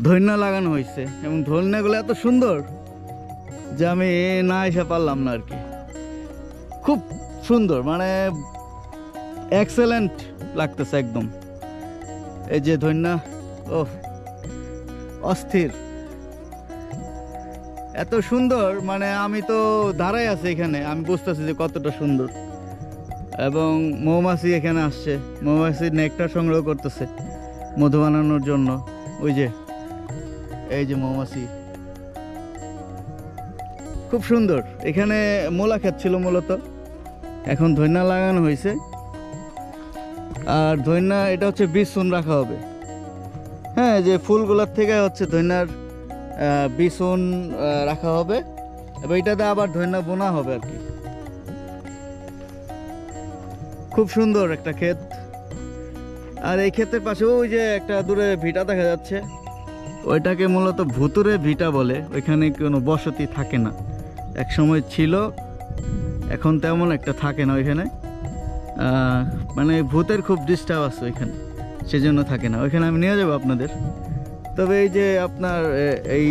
ধইন্যা লাগানো হয়েছে এবং ধইন্যাগুলো এত সুন্দর যে আমি না এসে পারলাম না আর কি। খুব সুন্দর, মানে এক্সেলেন্ট লাগতেছে একদম। এই যে ধইন্যা, ও অস্থির, এত সুন্দর, মানে আমি তো দাঁড়াই আছি এখানে, আমি বুঝতেছি যে কতটা সুন্দর। এবং মৌমাছি এখানে আসছে, মৌমাছি নেকটার সংগ্রহ করতেছে মধু বানানোর জন্য। ওই যে এই যে মৌমাছি, খুব সুন্দর। এখানে মূলা ক্ষেত ছিল মূলত, এখন ধইন্যা লাগানো হয়েছে। আর ধইন্যা এটা হচ্ছে বীজ চুন রাখা হবে। হ্যাঁ, যে ফুলগুলোর থেকে হচ্ছে ধইন্যার বীজ চুন রাখা হবে এবং এটাতে আবার ধইন্যা বোনা হবে আর কি। খুব সুন্দর একটা ক্ষেত। আর এই ক্ষেতের পাশে ওই যে একটা দূরে ভিটা দেখা যাচ্ছে, ওইটাকে মূলত ভুতুরে ভিটা বলে। ওইখানে কোনো বসতি থাকে না, এক সময় ছিল, এখন তেমন একটা থাকে না ওইখানে। মানে ভূতের খুব ডিস্টার্ব আছে ওইখানে, সেজন্য থাকে না ওইখানে। আমি নিয়ে যাবো আপনাদের। তবে এই যে আপনার এই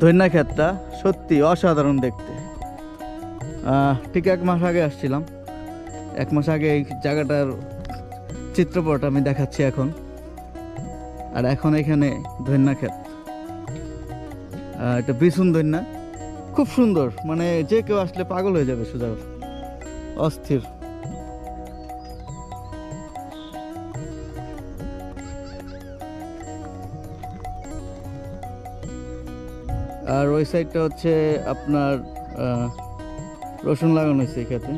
ধইন্যা ক্ষেতটা সত্যি অসাধারণ দেখতে। ঠিক 1 মাস আগে আসছিলাম, 1 মাস আগে এই জায়গাটার চিত্রপট আমি দেখাচ্ছি এখন। আর এখন এখানে ধইন্যা ক্ষেত, এটা বিছুন ধইন্যা, খুব সুন্দর, মানে যে কেউ আসলে পাগল হয়ে যাবে, সোজা অস্থির। আর ওই সাইডটা হচ্ছে আপনার রসুন লাগানো হয়েছে এই ক্ষেতে।